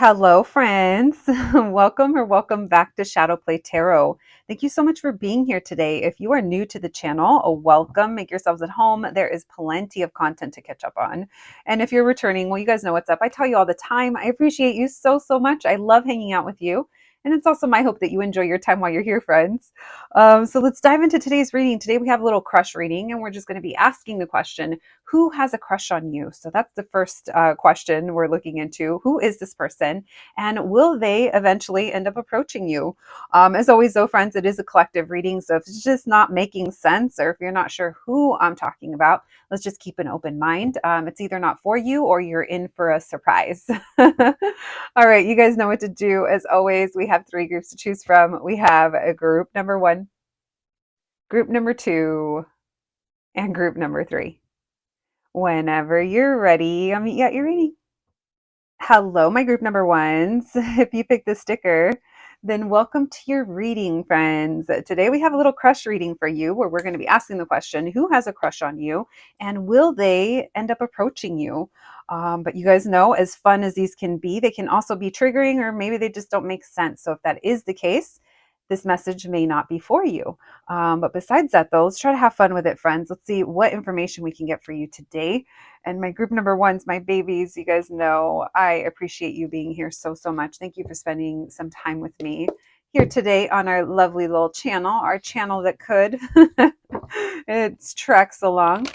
Hello, friends. Welcome back to Shadow Play Tarot. Thank you so much for being here today. If you are new to the channel, a welcome. Make yourselves at home. There is plenty of content to catch up on. And if you're returning, well, you guys know what's up. I tell you all the time, I appreciate you so much. I love hanging out with you. And it's also my hope that you enjoy your time while you're here, friends. So let's dive into today's reading. Today we have a little crush reading, and we're just going to be asking the question, who has a crush on you? So that's the first question we're looking into. Who is this person? And will they eventually end up approaching you? As always, though, friends, it is a collective reading. So if it's just not making sense, or if you're not sure who I'm talking about, let's just keep an open mind. It's either not for you or you're in for a surprise. All right, you guys know what to do. As always, we have three groups to choose from. We have a group number one, group number two, and group number three. Whenever you're ready, I'll meet you at your reading. Hello, my group number ones. If you picked the sticker, then welcome to your reading, friends. Today we have a little crush reading for you where we're going to be asking the question, who has a crush on you and will they end up approaching you? But you guys know, as fun as these can be, they can also be triggering or maybe they just don't make sense. So if that is the case, this message may not be for you. But besides that, though, let's try to have fun with it, friends. Let's see what information we can get for you today. And my group number ones, my babies, you guys know I appreciate you being here so much. Thank you for spending some time with me here today on our lovely little channel, our channel that could. It tracks along.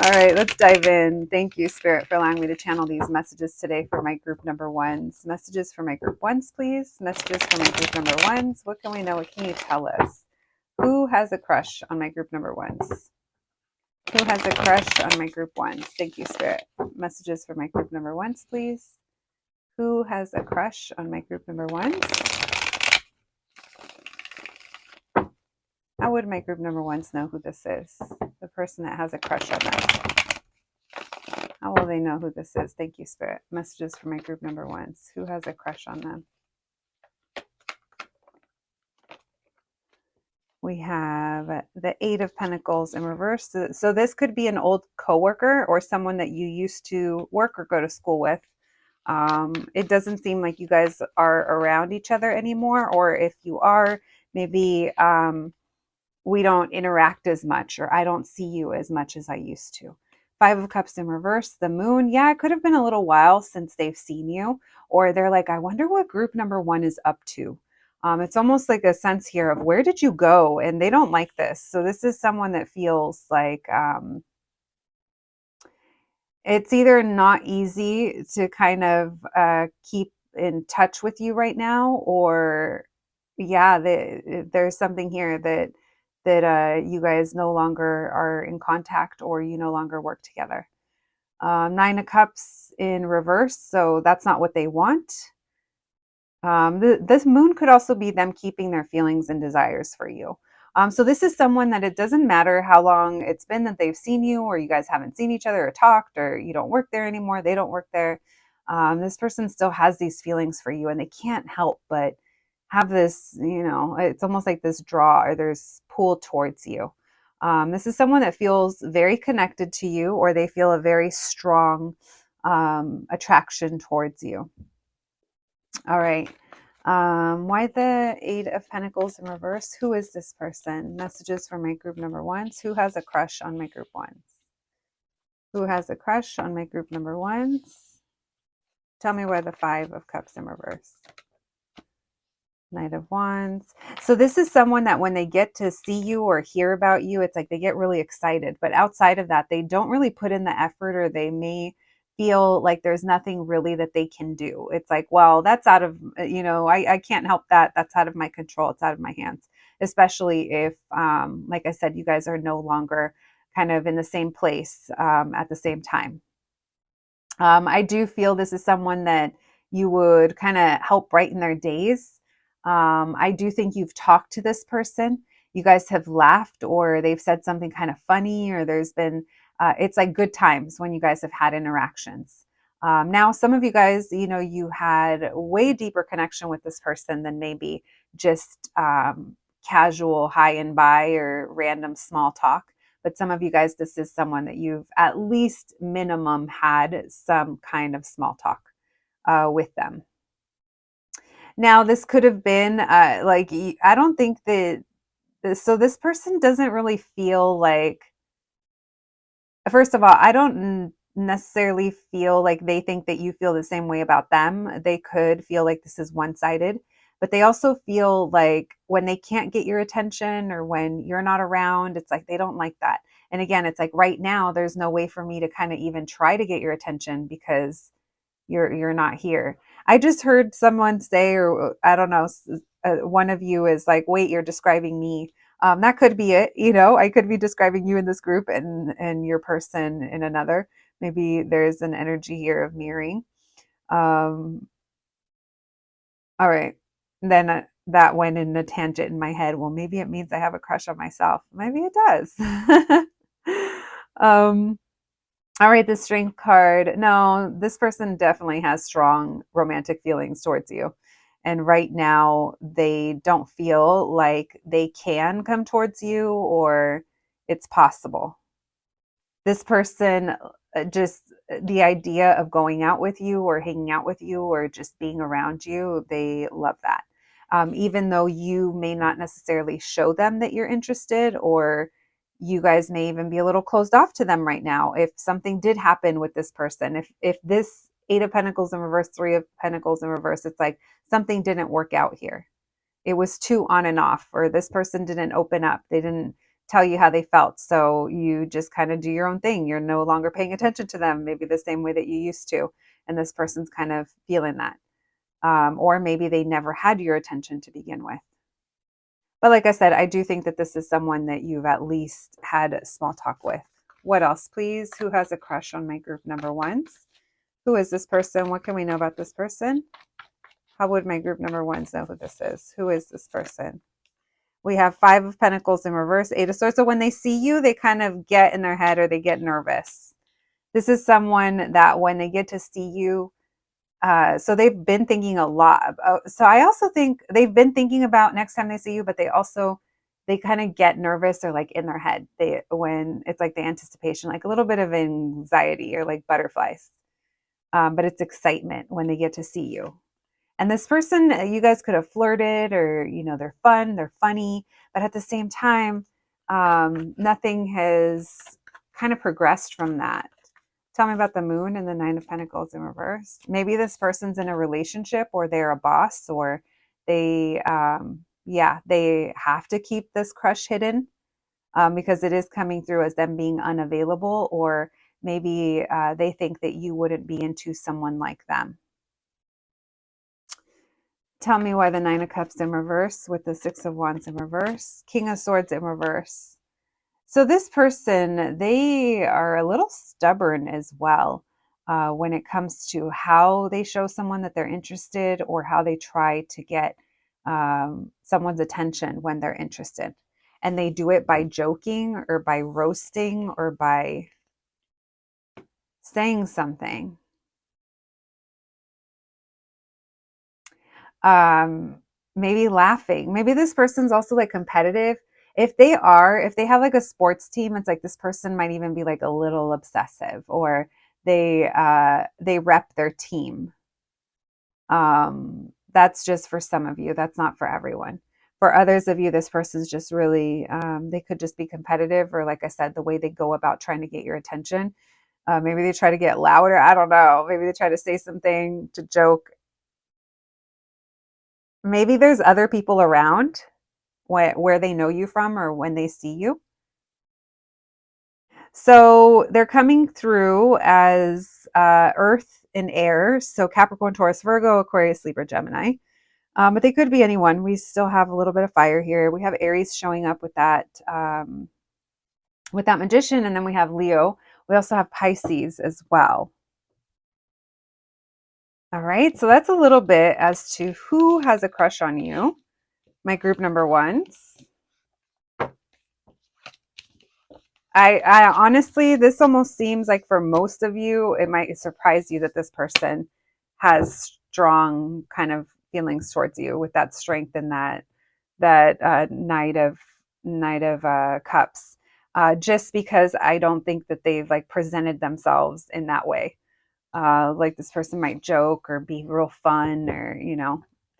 All right, let's dive in. Thank you, Spirit, for allowing me to channel these messages today for my group number ones. Messages for my group ones, please. Messages for my group number ones. What can we know? What can you tell us? Who has a crush on my group number ones? Who has a crush on my group ones? Thank you, Spirit. Messages for my group number ones, please. Who has a crush on my group number ones? How would my group number ones know who this is? The person that has a crush on them. How will they know who this is? Thank you, Spirit. Messages for my group number ones. Who has a crush on them? We have the Eight of Pentacles in reverse. So this could be an old coworker or someone that you used to work or go to school with. It doesn't seem like you guys are around each other anymore, or if you are, maybe we don't interact as much, or I don't see you as much as I used to. Five of Cups in reverse, the Moon. Yeah, it could have been a little while since they've seen you, or they're like, I wonder what group number one is up to. It's almost like a sense here of where did you go? And they don't like this. So this is someone that feels like it's either not easy to kind of keep in touch with you right now, or yeah, there's something here that you guys no longer are in contact or you no longer work together. Nine of Cups in reverse, so that's not what they want. This moon could also be them keeping their feelings and desires for you. So this is someone that it doesn't matter how long it's been that they've seen you, or you guys haven't seen each other or talked, or you don't work there anymore, they don't work there. This person still has these feelings for you and they can't help but have this, it's almost like this draw or there's pull towards you. This is someone that feels very connected to you, or they feel a very strong attraction towards you. All right. Why the Eight of Pentacles in reverse? Who is this person? Messages for my group number ones. Who has a crush on my group ones? Who has a crush on my group number ones? Tell me why the Five of Cups in reverse. Knight of Wands. So this is someone that when they get to see you or hear about you, it's like they get really excited. But outside of that, they don't really put in the effort, or they may feel like there's nothing really that they can do. It's like, well, that's out of, I can't help that. That's out of my control. It's out of my hands, especially if, like I said, you guys are no longer kind of in the same place at the same time. I do feel this is someone that you would kind of help brighten their days. I do think you've talked to this person. You guys have laughed, or they've said something kind of funny, or there's been, it's like good times when you guys have had interactions. Now, some of you guys, you had way deeper connection with this person than maybe just casual hi and bye or random small talk. But some of you guys, this is someone that you've at least minimum had some kind of small talk with them. Now, this could have been I don't think that so this person doesn't really feel like, first of all, I don't necessarily feel like they think that you feel the same way about them. They could feel like this is one sided, but they also feel like when they can't get your attention or when you're not around, it's like they don't like that. And again, it's like right now, there's no way for me to kind of even try to get your attention because you're not here. I just heard someone say, or I don't know, one of you is like, wait, you're describing me. That could be it. I could be describing you in this group and your person in another. Maybe there's an energy here of mirroring. Um, all right. Then that went in a tangent in my head. Well, maybe it means I have a crush on myself. Maybe it does. um, All right, the strength card. No, this person definitely has strong romantic feelings towards you. And right now, they don't feel like they can come towards you or it's possible. This person just the idea of going out with you or hanging out with you or just being around you, they love that. Even though you may not necessarily show them that you're interested, or you guys may even be a little closed off to them right now. If something did happen with this person, if this Eight of Pentacles in reverse, Three of Pentacles in reverse, it's like something didn't work out here. It was too on and off, or this person didn't open up. They didn't tell you how they felt. So you just kind of do your own thing. You're no longer paying attention to them, maybe the same way that you used to. And this person's kind of feeling that. Or maybe they never had your attention to begin with. But like I said, I do think that this is someone that you've at least had small talk with. What else, please? Who has a crush on my group number ones? Who is this person? What can we know about this person? How would my group number ones know who this is? Who is this person? We have Five of Pentacles in reverse, Eight of Swords. So when they see you, they kind of get in their head or they get nervous. This is someone that when they get to see you, so they've been thinking a lot about, so I also think they've been thinking about next time they see you, but they kind of get nervous or like in their head. When it's like the anticipation, like a little bit of anxiety or like butterflies. But it's excitement when they get to see you. And this person, you guys could have flirted or, they're fun, they're funny, but at the same time, nothing has kind of progressed from that. Tell me about the moon and the Nine of Pentacles in reverse. Maybe this person's in a relationship or they're a boss or they have to keep this crush hidden because it is coming through as them being unavailable, or maybe they think that you wouldn't be into someone like them. Tell me why the Nine of Cups in reverse with the Six of Wands in reverse, King of Swords in reverse. So this person, they are a little stubborn as well when it comes to how they show someone that they're interested or how they try to get someone's attention when they're interested. And they do it by joking or by roasting or by saying something. Maybe laughing. Maybe this person's also like competitive. If they have like a sports team, it's like this person might even be like a little obsessive, or they rep their team. That's just for some of you. That's not for everyone. For others of you, this person's just really they could just be competitive, or like I said, the way they go about trying to get your attention. Maybe they try to get louder. I don't know. Maybe they try to say something to joke. Maybe there's other people around where they know you from or when they see you. So they're coming through as Earth and air. So Capricorn, Taurus, Virgo, Aquarius, Libra, Gemini. But they could be anyone. We still have a little bit of fire here. We have Aries showing up with that Magician, and then we have Leo. We also have Pisces as well. All right, so that's a little bit as to who has a crush on you. My group number ones. I honestly, this almost seems like for most of you, it might surprise you that this person has strong kind of feelings towards you with that strength and that Knight of Cups. Just because I don't think that they've like presented themselves in that way. Like this person might joke or be real fun, or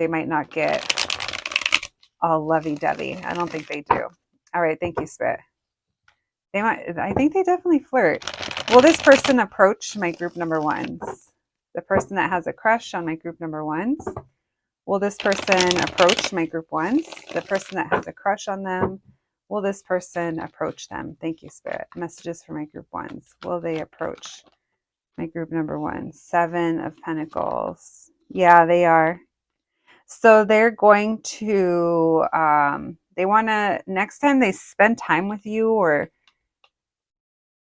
they might not get all lovey-dovey. I don't think they do. All right, thank you, Spirit. They might. I think they definitely flirt. Will this person approach my group number ones? The person that has a crush on my group number ones. Will this person approach my group ones? The person that has a crush on them. Will this person approach them? Thank you, Spirit. Messages for my group ones. Will they approach my group number one? 7 of Pentacles. Yeah, they are. So they're going to, they want to, next time they spend time with you, or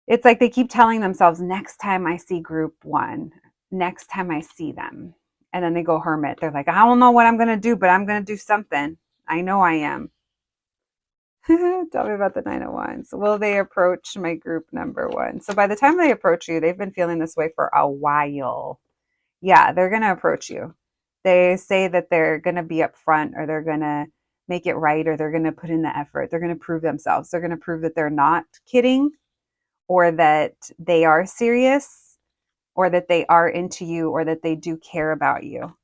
it's like they keep telling themselves, next time I see group one, next time I see them. And then they go hermit. They're like, I don't know what I'm going to do, but I'm going to do something. I know I am. Tell me about the 9 of Wands. Will they approach my group number one? So by the time they approach you, they've been feeling this way for a while. Yeah, they're going to approach you. They say that they're going to be upfront, or they're going to make it right, or they're going to put in the effort. They're going to prove themselves. They're going to prove that they're not kidding, or that they are serious, or that they are into you, or that they do care about you.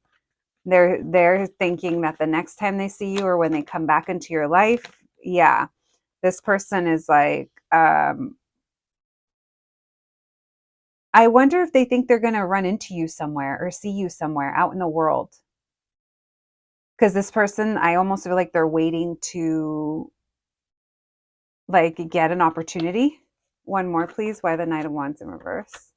They're thinking that the next time they see you, or when they come back into your life, yeah, this person is like, I wonder if they think they're going to run into you somewhere or see you somewhere out in the world. Because this person, I almost feel like they're waiting to like get an opportunity. One more, please. Why the Knight of Wands in reverse?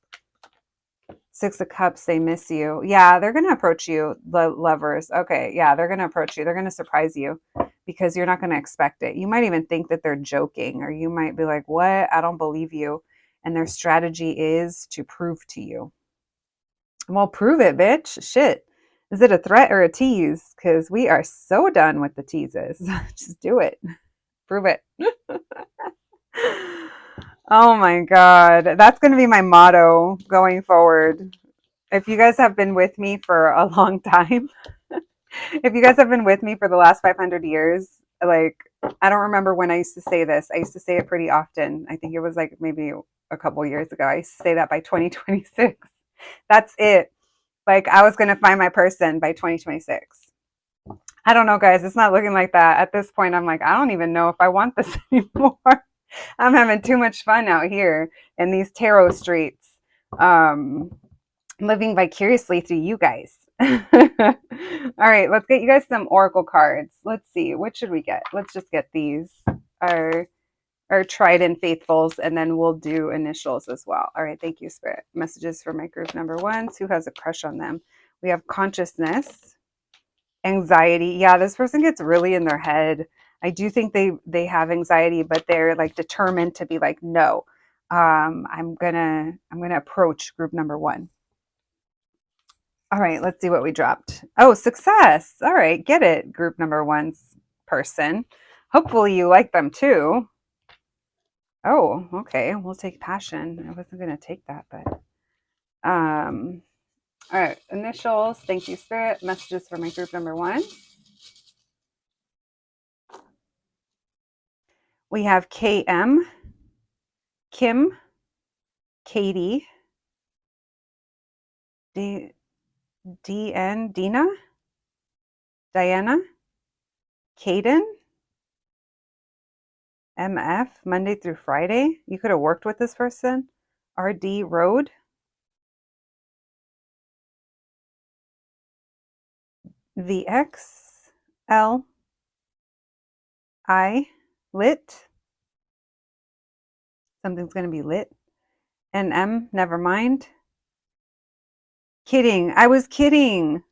6 of Cups, they miss you. Yeah, they're going to approach you, the lovers. Okay, yeah, they're going to approach you. They're going to surprise you because you're not going to expect it. You might even think that they're joking, or you might be like, what? I don't believe you. And their strategy is to prove to you. Well, prove it, bitch. Shit. Is it a threat or a tease? Because we are so done with the teases. Just do it. Prove it. Oh my God. That's going to be my motto going forward. If you guys have been with me for a long time, if you guys have been with me for the last 500 years, like, I don't remember when I used to say this. I used to say it pretty often. I think it was like maybe a couple years ago. I used to say that by 2026. That's it. Like, I was going to find my person by 2026. I don't know, guys. It's not looking like that. At this point, I'm like, I don't even know if I want this anymore. I'm having too much fun out here in these tarot streets. Living vicariously through you guys. All right, let's get you guys some oracle cards. Let's see, what should we get? Let's just get these, our tried and faithfuls, and then we'll do initials as well. All right, thank you, Spirit. Messages for my group number ones. Who has a crush on them? We have consciousness, anxiety. Yeah, this person gets really in their head. I do think they have anxiety, but they're like determined to be like, no, I'm gonna approach group number one. All right, let's see what we dropped. Oh, success. All right, get it, group number one's person. Hopefully you like them too. Oh, okay. We'll take passion. I wasn't going to take that, but all right, initials. Thank you, Spirit. Messages for my group number one. We have KM, Kim, Katie, DN, Dina, Diana, Kaden, MF, Monday through Friday. You could have worked with this person. RD, Road. VX, L, I, Lit. Something's going to be lit. And M, never mind. Kidding. I was kidding.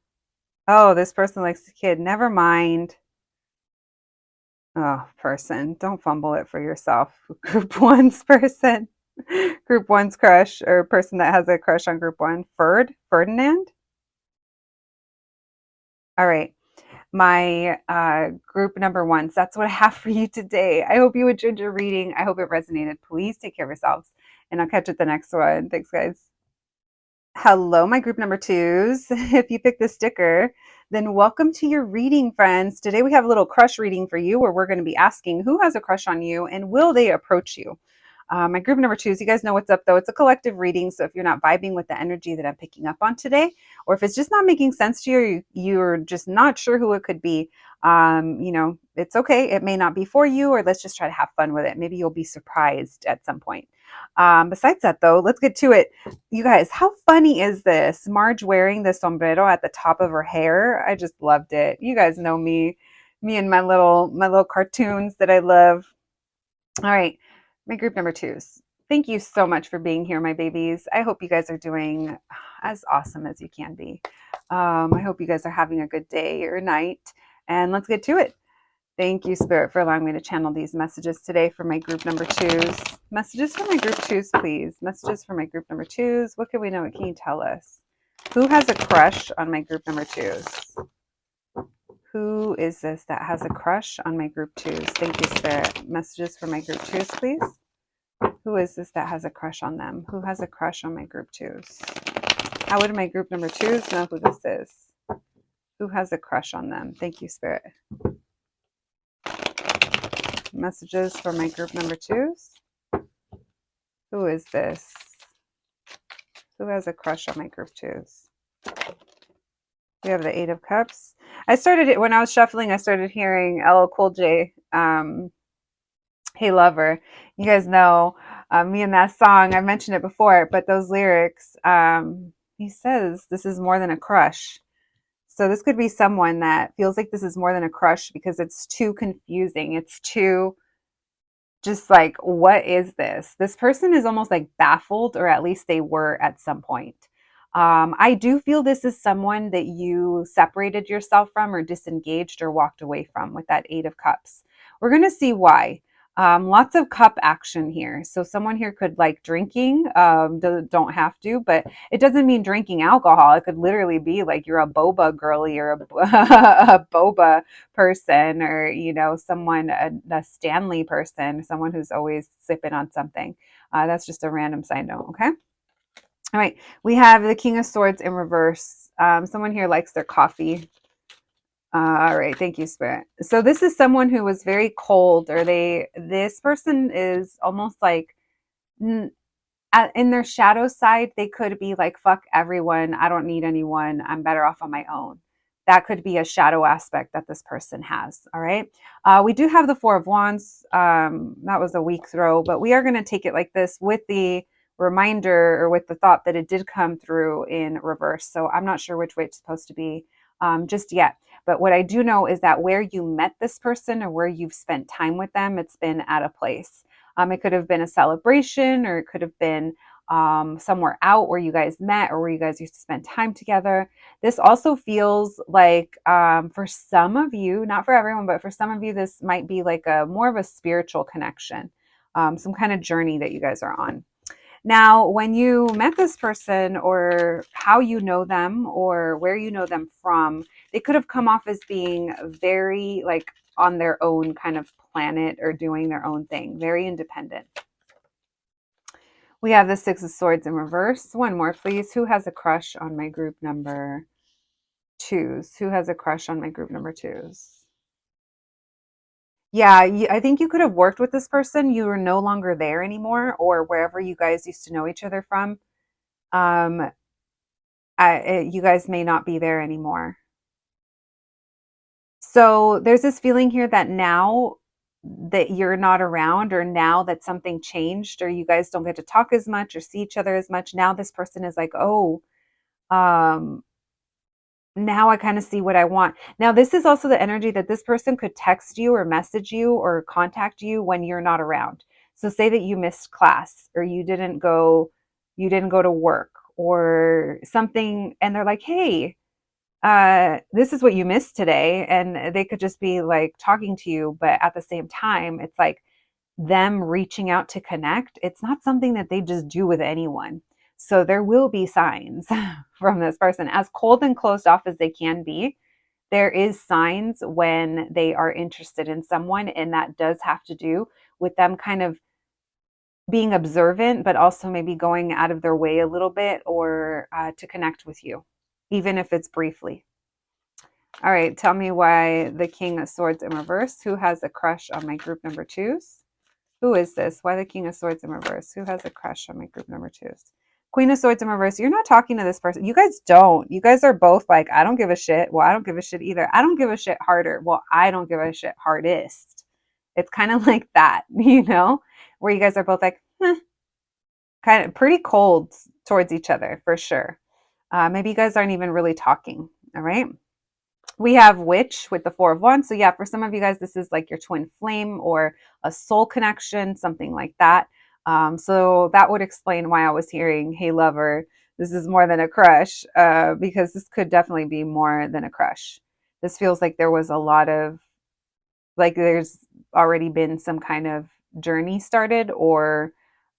Oh, this person likes to kid. Never mind. Oh, person. Don't fumble it for yourself. Group one's person. Group one's crush, or person that has a crush on group one. Ferdinand? All right. My group number ones. That's what I have for you today. I hope you enjoyed your reading. I hope it resonated. Please take care of yourselves, and I'll catch you at the next one. Thanks, guys. Hello, my group number twos. If you picked this sticker, then welcome to your reading, friends. Today we have a little crush reading for you, where we're going to be asking who has a crush on you and will they approach you? My group number twos, you guys know what's up though. It's a collective reading. So if you're not vibing with the energy that I'm picking up on today, or if it's just not making sense to you, or you're just not sure who it could be, it's okay. It may not be for you, or let's just try to have fun with it. Maybe you'll be surprised at some point. Besides that though, let's get to it. You guys, how funny is this? Marge wearing the sombrero at the top of her hair. I just loved it. You guys know me and my little cartoons that I love. All right, my group number twos. Thank you so much for being here, my babies. I hope you guys are doing as awesome as you can be. I hope you guys are having a good day or night, and let's get to it. Thank you, Spirit, for allowing me to channel these messages today for my group number twos. Messages for my group twos, please. Messages for my group number twos. What can we know? What can you tell us? Who has a crush on my group number twos? Who is this that has a crush on my group twos? Thank you, Spirit. Messages for my group twos, please. Who is this that has a crush on them? Who has a crush on my group twos? How would my group number twos know who this is? Who has a crush on them? Thank you, Spirit. Messages for my group number twos. Who is this? Who has a crush on my group twos? We have the Eight of Cups. I started it when I was shuffling. I started hearing LL Cool J, "Hey Lover." You guys know me and that song. I mentioned it before, but those lyrics. He says this is more than a crush. So this could be someone that feels like this is more than a crush because it's too confusing. It's too just like, what is this? This person is almost like baffled, or at least they were at some point. I do feel this is someone that you separated yourself from or disengaged or walked away from with that Eight of Cups. We're going to see why. Lots of cup action here. So someone here could like drinking, don't have to, but it doesn't mean drinking alcohol. It could literally be like you're a boba girly or a boba person, or, someone, a Stanley person, someone who's always sipping on something. That's just a random side note. Okay. All right, we have the King of Swords in reverse. Someone here likes their coffee. All right, thank you, Spirit. So this is someone who was very cold, or this person is almost like in their shadow side, they could be like, fuck everyone. I don't need anyone. I'm better off on my own. That could be a shadow aspect that this person has. All right. We do have the Four of Wands. That was a weak throw, but we are going to take it like this with the reminder, or with the thought that it did come through in reverse. So I'm not sure which way it's supposed to be just yet. But what I do know is that where you met this person or where you've spent time with them, it's been at a place. It could have been a celebration, or it could have been somewhere out where you guys met, or where you guys used to spend time together. This also feels like for some of you, not for everyone, but for some of you, this might be like a more of a spiritual connection, some kind of journey that you guys are on. Now, when you met this person, or how you know them, or where you know them from, they could have come off as being very like on their own kind of planet, or doing their own thing, very independent. We have the Six of Swords in reverse. One more, please. Who has a crush on my group number twos? Who has a crush on my group number twos? Yeah, I think you could have worked with this person. You are no longer there anymore, or wherever you guys used to know each other from. You guys may not be there anymore. So there's this feeling here that now that you're not around, or now that something changed, or you guys don't get to talk as much or see each other as much, now this person is like, oh, um, now I kind of see what I want. Now, this is also the energy that this person could text you or message you or contact you when you're not around. So say that you missed class, or you didn't go to work or something, and they're like, hey, this is what you missed today. And they could just be like talking to you, but at the same time, it's like them reaching out to connect. It's not something that they just do with anyone. So there will be signs from this person. As cold and closed off as they can be, there is signs when they are interested in someone, and that does have to do with them kind of being observant, but also maybe going out of their way a little bit, or to connect with you, even if it's briefly. All right, tell me why the King of Swords in reverse. Who has a crush on my group number twos? Who is this? Why the King of Swords in reverse? Who has a crush on my group number twos? Queen of Swords in reverse. You're not talking to this person. You guys don't. You guys are both like, I don't give a shit. Well, I don't give a shit either. I don't give a shit harder. Well, I don't give a shit hardest. It's kind of like that, where you guys are both like, kind of pretty cold towards each other for sure. Maybe you guys aren't even really talking. All right. We have Witch with the Four of Wands. So yeah, for some of you guys, this is like your twin flame or a soul connection, something like that. So that would explain why I was hearing, hey, lover, this is more than a crush, because this could definitely be more than a crush. This feels like there was a lot of, like there's already been some kind of journey started, or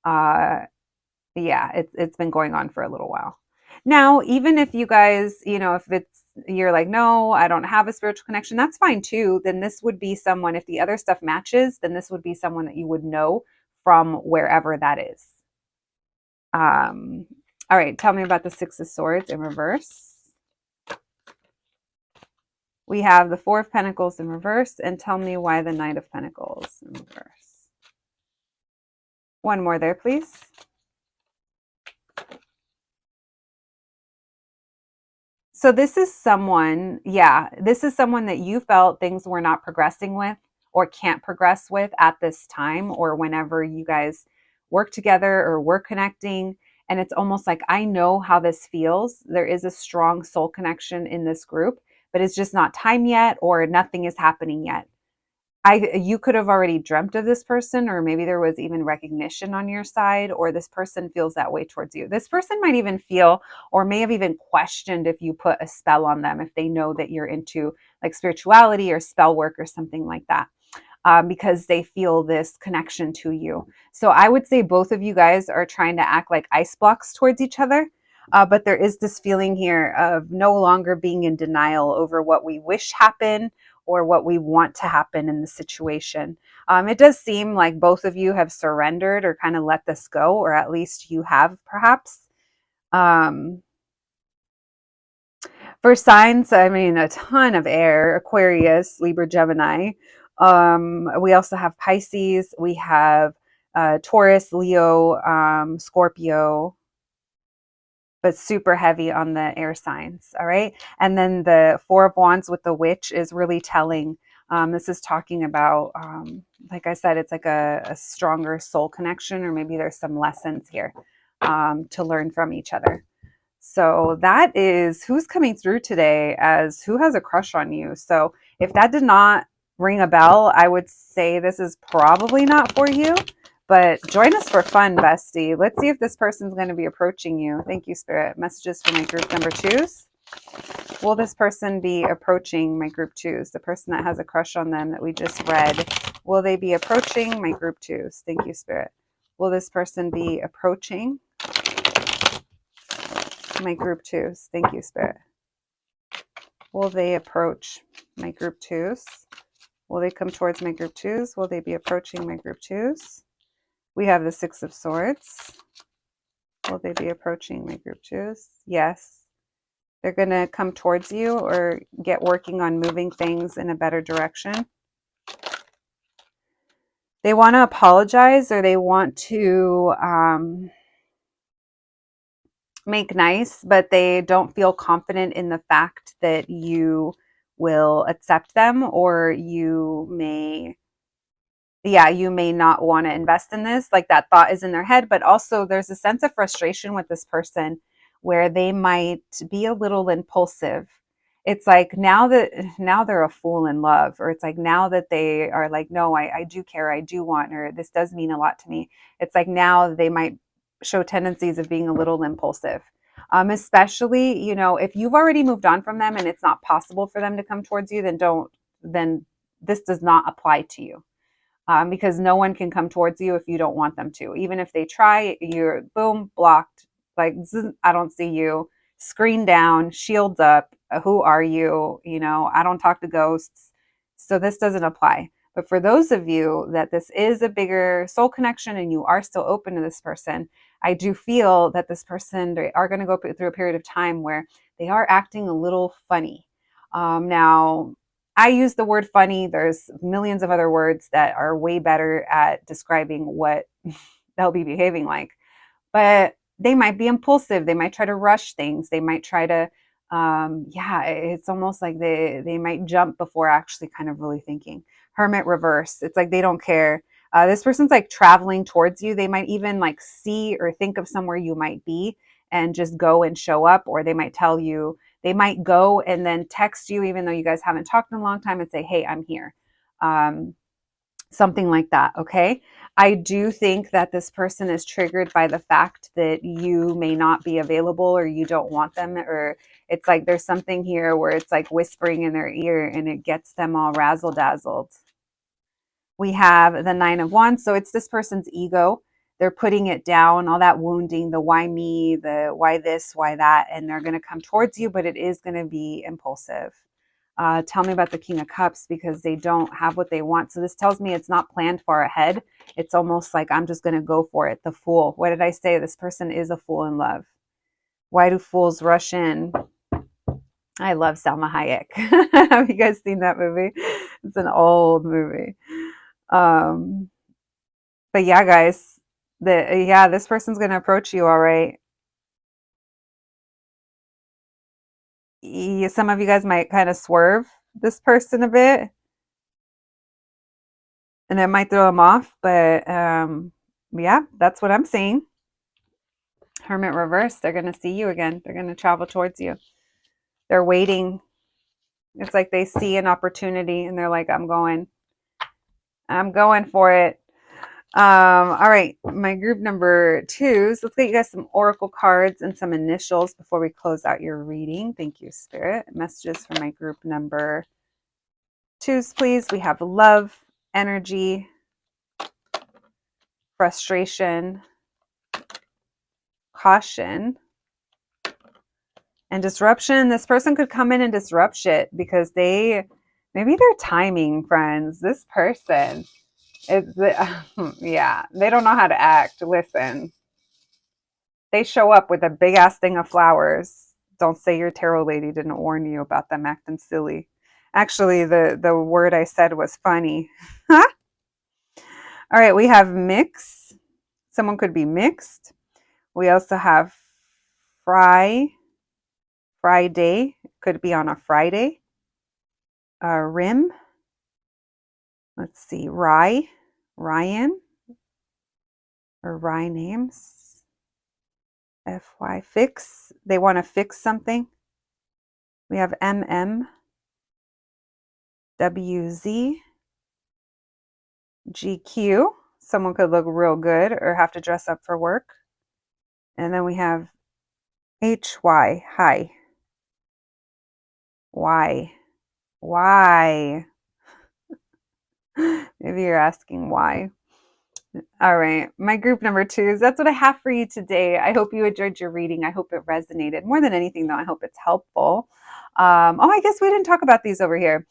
yeah, it's been going on for a little while. Now, even if you guys, if you're like, no, I don't have a spiritual connection, that's fine too. Then this would be someone, if the other stuff matches, then this would be someone that you would know from wherever that is. All right, tell me about the Six of Swords in reverse. We have the Four of Pentacles in reverse, and tell me why the Knight of Pentacles in reverse. One more there, please. So this is someone, this is someone that you felt things were not progressing with or can't progress with at this time, or whenever you guys work together or were connecting. And it's almost like, I know how this feels. There is a strong soul connection in this group, but it's just not time yet, or nothing is happening yet. You could have already dreamt of this person, or maybe there was even recognition on your side, or this person feels that way towards you. This person might even feel, or may have even questioned if you put a spell on them, if they know that you're into like spirituality or spell work or something like that. Because they feel this connection to you. So I would say both of you guys are trying to act like ice blocks towards each other. But there is this feeling here of no longer being in denial over what we wish happened or what we want to happen in the situation. It does seem like both of you have surrendered or kind of let this go, or at least you have perhaps. For signs, I mean, a ton of air: Aquarius, Libra, Gemini. We also have Pisces. We have Taurus, Leo, Scorpio, but super heavy on the air signs. All right. And then the Four of Wands with the Witch is really telling. This is talking about, like I said, it's like a stronger soul connection, or maybe there's some lessons here to learn from each other. So that is who's coming through today as who has a crush on you. So if that did not ring a bell, I would say this is probably not for you, but join us for fun, bestie. Let's see if this person's going to be approaching you. Thank you, Spirit. Messages for my group number twos. Will this person be approaching my group twos? The person that has a crush on them that we just read, will they be approaching my group twos? Thank you, Spirit. Will this person be approaching my group twos? Thank you, Spirit. Will they approach my group twos? Will they come towards my group twos? Will they be approaching my group twos? We have the Six of Swords. Will they be approaching my group twos? Yes. They're going to come towards you or get working on moving things in a better direction. They want to apologize, or they want to make nice, but they don't feel confident in the fact that you will accept them, or you may not want to invest in this. Like, that thought is in their head, but also there's a sense of frustration with this person where they might be a little impulsive. It's like now they're a fool in love, or it's like now that they are like, no, I do care, I do want, or this does mean a lot to me. It's like now they might show tendencies of being a little impulsive. Especially, if you've already moved on from them and it's not possible for them to come towards you, then this does not apply to you. Because no one can come towards you if you don't want them to. Even if they try, you're boom, blocked. Like, I don't see you. Screen down, shields up. Who are you? I don't talk to ghosts. So this doesn't apply. But for those of you that this is a bigger soul connection and you are still open to this person, I do feel that this person, they are going to go through a period of time where they are acting a little funny. Now, I use the word funny. There's millions of other words that are way better at describing what they'll be behaving like. But they might be impulsive. They might try to rush things. They might try to, yeah, it's almost like they might jump before actually kind of really thinking. Hermit reverse. It's like they don't care. This person's like traveling towards you. They might even like see or think of somewhere you might be and just go and show up, or they might tell you, they might go and then text you, even though you guys haven't talked in a long time, and say, hey, I'm here. Um, Something like that. Okay. I do think that this person is triggered by the fact that you may not be available or you don't want them, or it's like there's something here where it's like whispering in their ear and it gets them all razzle dazzled. We have the Nine of Wands. So it's this person's ego. They're putting it down, all that wounding, the why me, the why this, why that, and they're going to come towards you, but it is going to be impulsive. Tell me about the King of Cups, because they don't have what they want. So this tells me it's not planned far ahead. It's almost like I'm just going to go for it. The Fool. What did I say? This person is a fool in love. Why do fools rush in? I love Salma Hayek. Have you guys seen that movie? It's an old movie. Um, but yeah, guys, this person's going to approach you all right. Some of you guys might kind of swerve this person a bit, and it might throw them off, but yeah, that's what I'm seeing. Hermit reverse, they're going to see you again. They're going to travel towards you. They're waiting. It's like they see an opportunity and they're like, I'm going for it. All right, my group number 2. So let's get you guys some oracle cards and some initials before we close out your reading. Thank you, Spirit. Messages for my group number 2s, please. We have love, energy, frustration, caution, and disruption. This person could come in and disrupt shit because maybe they're timing, friends. This person is, yeah, they don't know how to act. Listen, they show up with a big ass thing of flowers. Don't say your tarot lady didn't warn you about them acting silly. Actually, the word I said was funny. All right, we have mix. Someone could be mixed. We also have Friday. Could be on a Friday. Rim. Let's see. Ryan, or Rye names. FY. Fix. They want to fix something. We have MM. WZ. GQ. Someone could look real good or have to dress up for work. And then we have HY. Hi. Why? Maybe you're asking why. All right, my group number 2s. That's what I have for you today. I hope you enjoyed your reading. I hope it resonated. More than anything, though, I hope it's helpful. I guess we didn't talk about these over here.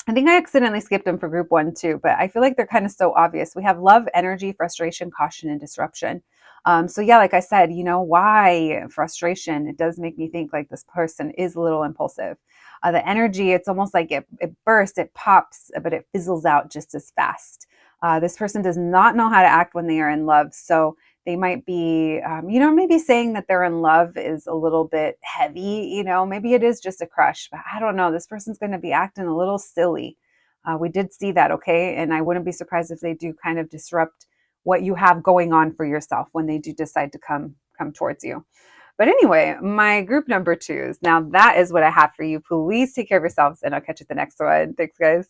I think I accidentally skipped them for group 1 too, but I feel like they're kind of so obvious. We have love, energy, frustration, caution, and disruption. So yeah, like I said, why frustration? It does make me think like this person is a little impulsive. The energy, it's almost like it bursts, it pops, but it fizzles out just as fast. This person does not know how to act when they are in love. So they might be, maybe saying that they're in love is a little bit heavy. Maybe it is just a crush, but I don't know. This person's going to be acting a little silly. We did see that, okay? And I wouldn't be surprised if they do kind of disrupt what you have going on for yourself when they do decide to come towards you. But anyway, my group number 2s. Now that is what I have for you. Please take care of yourselves, and I'll catch you at the next one. Thanks, guys.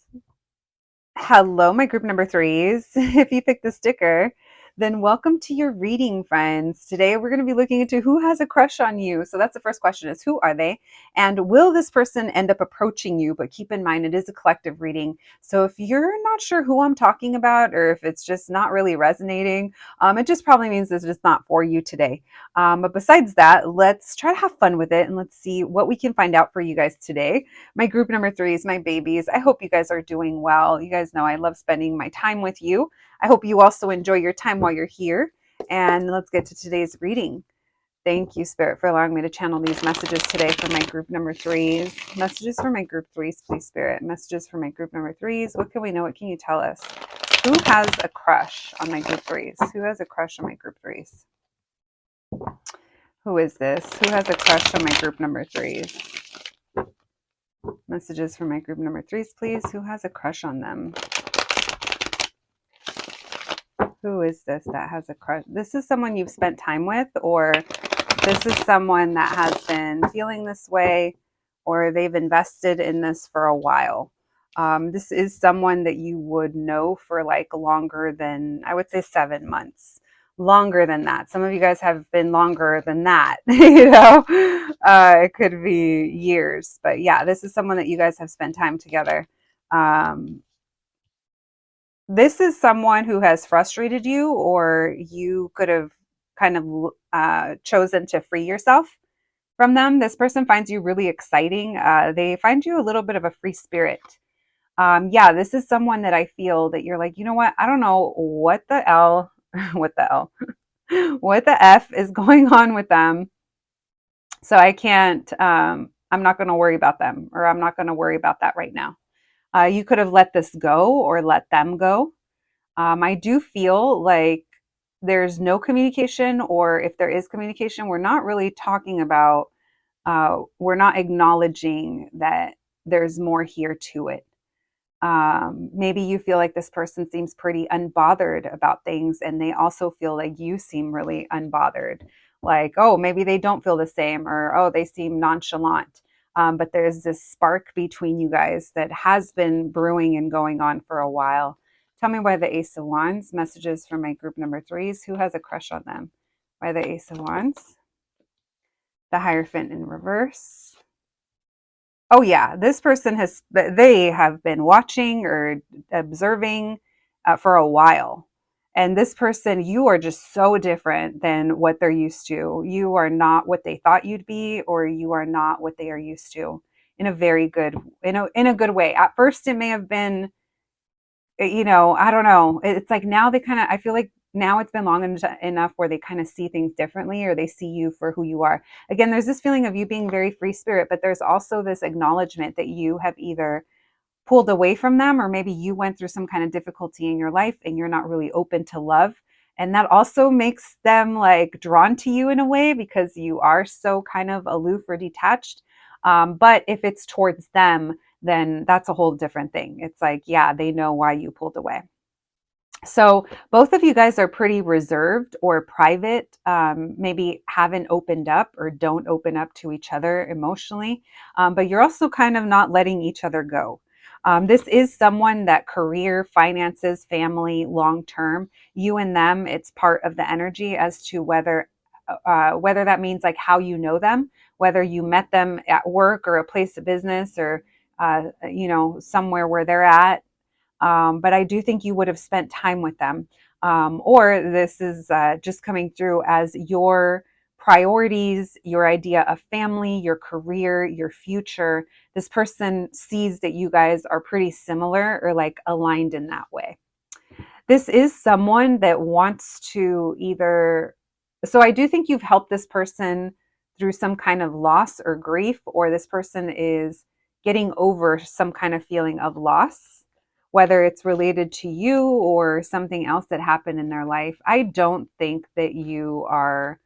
Hello, my group number 3s. If you picked the sticker, then welcome to your reading, friends. Today we're going to be looking into who has a crush on you. So that's the first question, is who are they? And will this person end up approaching you? But keep in mind, it is a collective reading. So if you're not sure who I'm talking about, or if it's just not really resonating, it just probably means it's just not for you today. But besides that, let's try to have fun with it, and let's see what we can find out for you guys today. My group number 3s, my babies. I hope you guys are doing well. You guys know I love spending my time with you. I hope you also enjoy your time while you're here. And let's get to today's reading. Thank you, Spirit, for allowing me to channel these messages today for my group number threes. Messages for my group threes, please, Spirit. Messages for my group number threes. What can we know? What can you tell us? Who has a crush on my group threes? Who has a crush on my group threes? Who is this? Who has a crush on my group number threes? Messages for my group number threes, please. Who has a crush on them? Who is this that has a crush? This is someone you've spent time with, or this is someone that has been feeling this way, or they've invested in this for a while. This is someone that you would know for like longer than, I would say, 7 months. Longer than that. Some of you guys have been longer than that. It could be years. But yeah, this is someone that you guys have spent time together. This is someone who has frustrated you, or you could have kind of chosen to free yourself from them. This person finds you really exciting. They find you a little bit of a free spirit. Yeah, this is someone that I feel that you're like, you know what? I don't know what the L, what the L, what the F is going on with them. So I can't, I'm not going to worry about them, or I'm not going to worry about that right now. You could have let this go or let them go. I do feel like there's no communication, or if there is communication, we're not really talking about, we're not acknowledging that there's more here to it. Maybe you feel like this person seems pretty unbothered about things, and they also feel like you seem really unbothered. Like, oh, maybe they don't feel the same, or oh, they seem nonchalant. But there's this spark between you guys that has been brewing and going on for a while. Tell me why the Ace of Wands. Messages from my group number threes. Who has a crush on them? Why the Ace of Wands? The Hierophant in reverse. Oh yeah, this person they have been watching or observing for a while. And this person, you are just so different than what they're used to. You are not what they thought you'd be, or you are not what they are used to, in a very good, in a good way. At first, it may have been, I don't know. It's like now they kind of, I feel like now it's been long enough where they kind of see things differently, or they see you for who you are. Again, there's this feeling of you being very free spirit, but there's also this acknowledgement that you have either pulled away from them, or maybe you went through some kind of difficulty in your life and you're not really open to love. And that also makes them like drawn to you in a way, because you are so kind of aloof or detached. But if it's towards them, then that's a whole different thing. It's like, yeah, they know why you pulled away. So both of you guys are pretty reserved or private, maybe haven't opened up or don't open up to each other emotionally, but you're also kind of not letting each other go. This is someone that career, finances, family, long term, you and them, it's part of the energy as to whether that means like how you know them, whether you met them at work or a place of business, or somewhere where they're at. But I do think you would have spent time with them. Or this is just coming through as your priorities, your idea of family, your career, your future. This person sees that you guys are pretty similar, or like aligned in that way. This is someone that wants to either, so I do think you've helped this person through some kind of loss or grief, or this person is getting over some kind of feeling of loss, whether it's related to you or something else that happened in their life. I don't think that you are,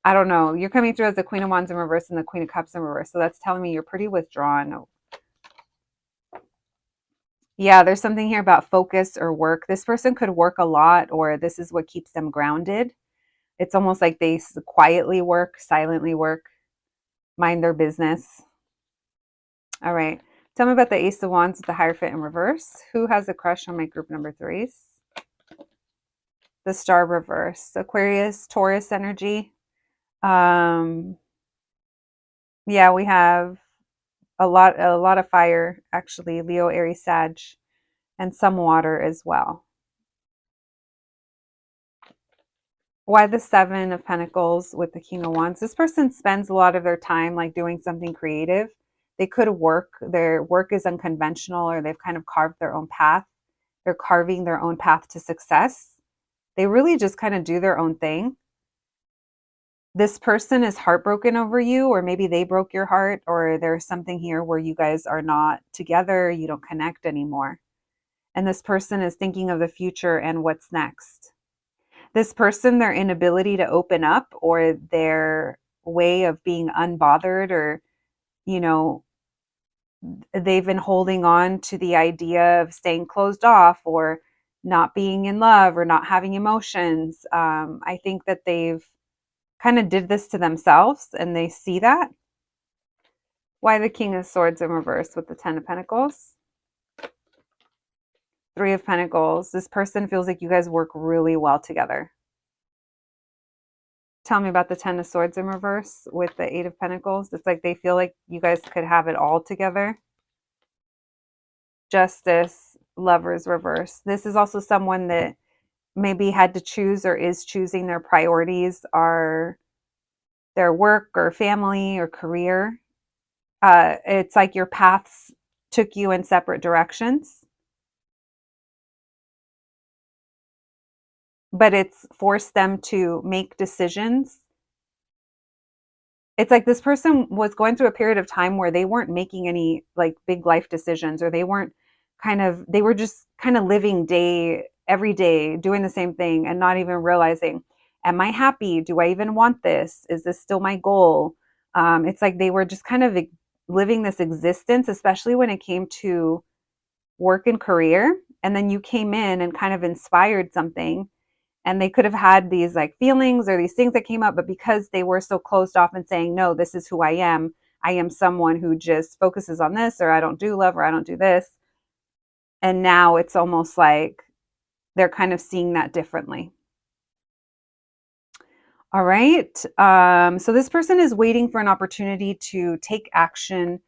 I don't know, you're coming through as the Queen of Wands in reverse and the Queen of Cups in reverse. So that's telling me you're pretty withdrawn. Yeah, there's something here about focus or work. This person could work a lot, or this is what keeps them grounded. It's almost like they quietly work, silently work, mind their business. All right. Tell me about the Ace of Wands with the Hierophant in reverse. Who has a crush on my group number threes? The Star reverse. Aquarius, Taurus energy. Yeah, we have a lot of fire, actually. Leo, Aries, Sag, and some water as well. Why the Seven of Pentacles with the King of Wands? This person spends a lot of their time like doing something creative. They could work. Their work is unconventional, or they've kind of carved their own path. They're carving their own path to success. They really just kind of do their own thing. This person is heartbroken over you, or maybe they broke your heart, or there's something here where you guys are not together, you don't connect anymore. And this person is thinking of the future and what's next. This person, their inability to open up, or their way of being unbothered, or, you know, they've been holding on to the idea of staying closed off, or not being in love, or not having emotions. I think that they've kind of did this to themselves and they see that. Why the King of Swords in reverse with the Ten of Pentacles? Three of Pentacles. This person feels like you guys work really well together. Tell me about the Ten of Swords in reverse with the Eight of Pentacles. It's like they feel like you guys could have it all together. Justice, Lovers reverse. This is also someone that maybe had to choose or is choosing. Their priorities are their work or family or career. It's like your paths took you in separate directions, but it's forced them to make decisions. It's like this person was going through a period of time where they weren't making any like big life decisions, or they were just kind of living day every day, doing the same thing and not even realizing, am I happy? Do I even want this? Is this still my goal? It's like they were just kind of living this existence, especially when it came to work and career. And then you came in and kind of inspired something, and they could have had these like feelings or these things that came up, but because they were so closed off and saying, no, this is who I am someone who just focuses on this, or I don't do love, or I don't do this. And now it's almost like they're kind of seeing that differently. All right. So this person is waiting for an opportunity to take action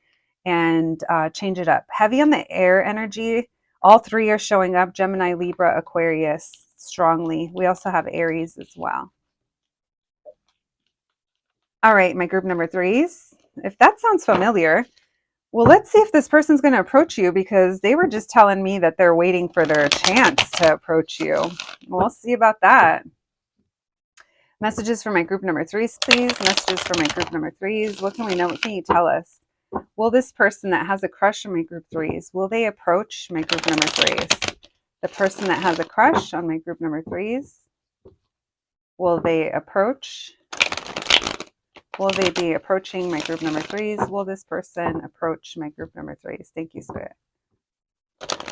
and change it up. Heavy on the air energy. All three are showing up: Gemini, Libra, Aquarius, strongly. We also have Aries as well. All right, my group number threes. If that sounds familiar, well, let's see if this person's going to approach you, because they were just telling me that they're waiting for their chance to approach you. We'll see about that. Messages for my group number threes, please. Messages for my group number threes. What can we know? What can you tell us? Will this person that has a crush on my group threes, will they approach my group number threes? The person that has a crush on my group number threes, will they approach? Will they be approaching my group number threes? Will this person approach my group number threes? Thank you, Spirit.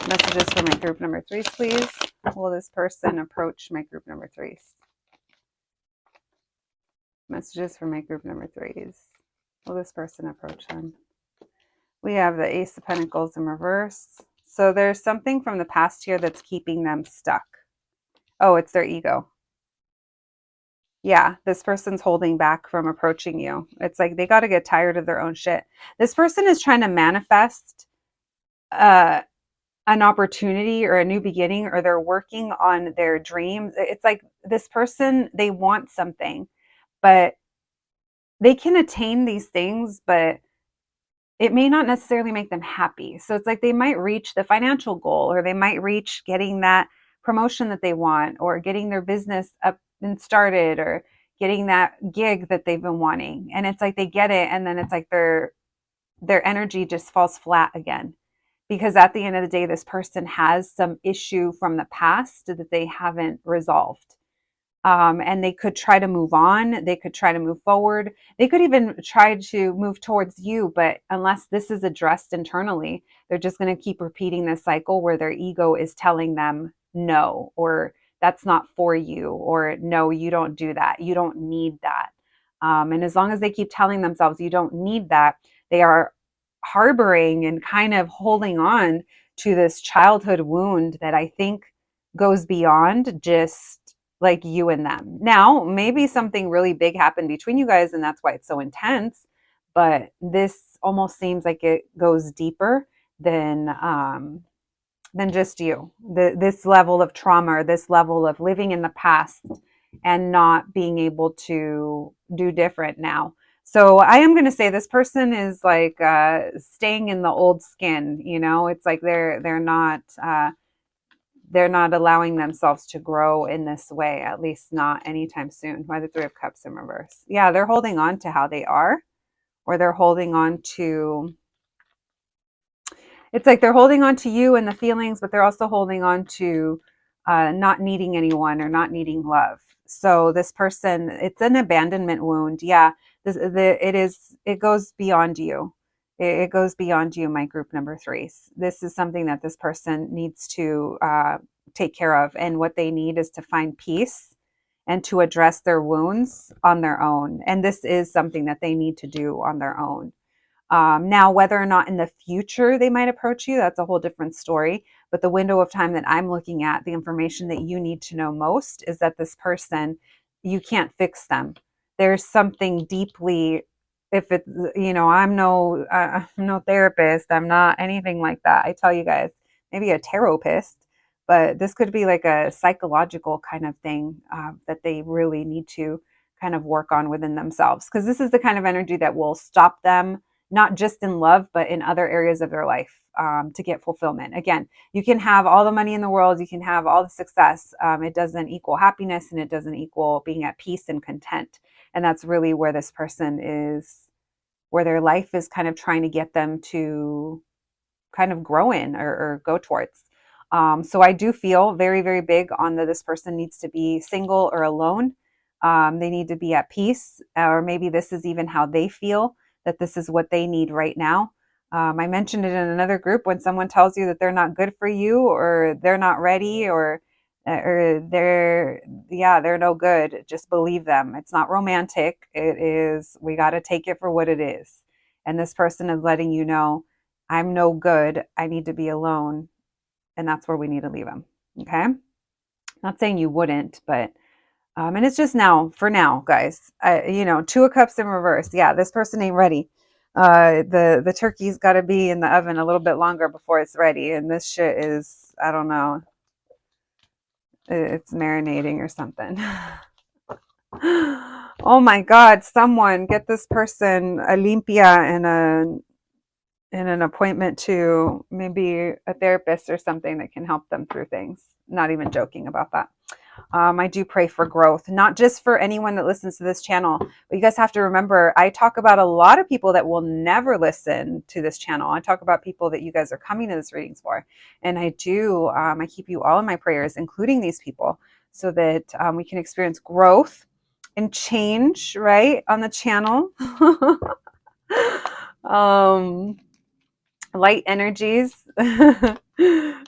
Messages for my group number threes, please. Will this person approach my group number threes? Messages for my group number threes. Will this person approach them? We have the Ace of Pentacles in reverse. So there's something from the past here that's keeping them stuck. Oh, it's their ego. Yeah, this person's holding back from approaching you. It's like they got to get tired of their own shit. This person is trying to manifest an opportunity or a new beginning, or they're working on their dreams. It's like this person, they want something, but they can attain these things, but it may not necessarily make them happy. So it's like they might reach the financial goal, or they might reach getting that promotion that they want, or getting their business up and started, or getting that gig that they've been wanting. And it's like they get it, and then it's like their energy just falls flat again. Because at the end of the day, this person has some issue from the past that they haven't resolved. And they could try to move on. They could try to move forward. They could even try to move towards you. But unless this is addressed internally, they're just going to keep repeating this cycle where their ego is telling them no, or that's not for you, or no, you don't do that. You don't need that. And as long as they keep telling themselves you don't need that, they are harboring and kind of holding on to this childhood wound that I think goes beyond just like you and them. Now, maybe something really big happened between you guys and that's why it's so intense, but this almost seems like it goes deeper than just you. This level of trauma, or this level of living in the past and not being able to do different now. So I am going to say this person is like staying in the old skin. You know, it's like they're not they're not allowing themselves to grow in this way, at least not anytime soon. Why the Three of Cups in reverse? Yeah, they're holding on to how they are, or they're holding on to, it's like they're holding on to you and the feelings, but they're also holding on to not needing anyone or not needing love. So this person, it's an abandonment wound. Yeah, it goes beyond you. It goes beyond you, my group number threes. This is something that this person needs to take care of. And what they need is to find peace and to address their wounds on their own. And this is something that they need to do on their own. Now, whether or not in the future they might approach you, that's a whole different story. But the window of time that I'm looking at, the information that you need to know most is that this person, you can't fix them. There's something deeply, if it's, I'm no therapist, I'm not anything like that. I tell you guys, maybe a tarotist, but this could be like a psychological kind of thing that they really need to kind of work on within themselves. Because this is the kind of energy that will stop them not just in love, but in other areas of their life to get fulfillment. Again, you can have all the money in the world, you can have all the success. It doesn't equal happiness, and it doesn't equal being at peace and content. And that's really where this person is, where their life is kind of trying to get them to kind of grow in or go towards. So I do feel very, very big on that this person needs to be single or alone. They need to be at peace, or maybe this is even how they feel, that this is what they need right now. I mentioned it in another group, when someone tells you that they're not good for you, or they're not ready, or they're no good. Just believe them. It's not romantic. It is, we got to take it for what it is. And this person is letting you know, I'm no good. I need to be alone. And that's where we need to leave them. Okay. Not saying you wouldn't, but and it's just now, for now, guys. Two of Cups in reverse. Yeah, this person ain't ready. The turkey's got to be in the oven a little bit longer before it's ready, and this shit is, I don't know, it's marinating or something. Oh my God! Someone get this person a limpia and an appointment to maybe a therapist or something that can help them through things. Not even joking about that. I do pray for growth, not just for anyone that listens to this channel, but you guys have to remember, I talk about a lot of people that will never listen to this channel. I talk about people that you guys are coming to this readings for. And I keep you all in my prayers, including these people, so that we can experience growth and change, right, on the channel. Light energies.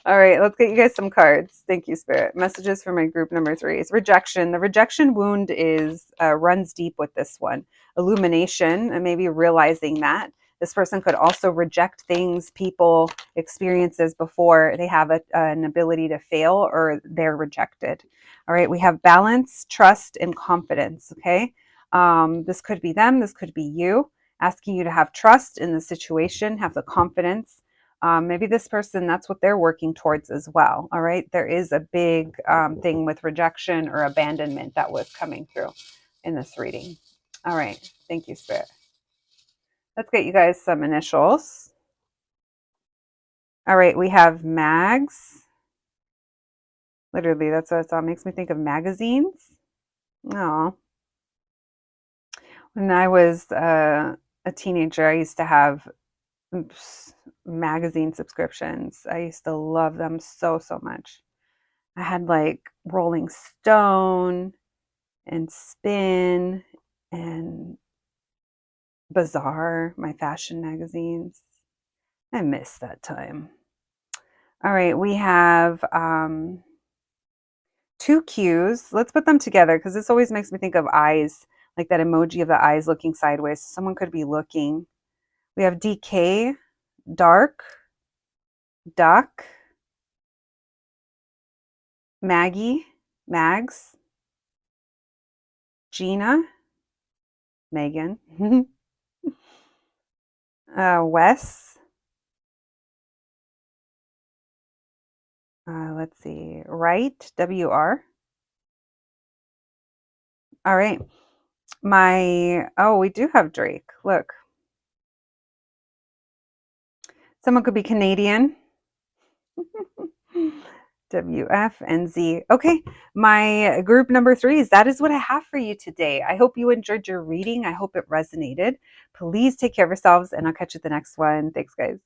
All right, let's get you guys some cards. Thank you, Spirit. Messages for my group number three is rejection. The rejection wound is runs deep with this one. Illumination, and maybe realizing that this person could also reject things, people, experiences before they have an ability to fail, or they're rejected. All right, we have balance, trust, and confidence. Okay, this could be them. This could be you, asking you to have trust in the situation, have the confidence. Maybe this person, that's what they're working towards as well. All right. There is a big thing with rejection or abandonment that was coming through in this reading. All right. Thank you, Spirit. Let's get you guys some initials. All right. We have mags. Literally, that's what it makes me think of magazines. Oh. When I was a teenager, I used to have magazine subscriptions. I used to love them so, so much. I had like Rolling Stone and Spin and Bazaar, my fashion magazines. I miss that time. All right, we have two Qs. Let's put them together because this always makes me think of eyes, like that emoji of the eyes looking sideways. Someone could be looking. We have DK, dark, duck, Maggie, Mags, Gina, Megan, Wes, let's see, Wright, WR. All right. We do have Drake. Look. Someone could be Canadian. W, F, and Z. Okay, my group number threes, that is what I have for you today. I hope you enjoyed your reading. I hope it resonated. Please take care of yourselves, and I'll catch you at the next one. Thanks, guys.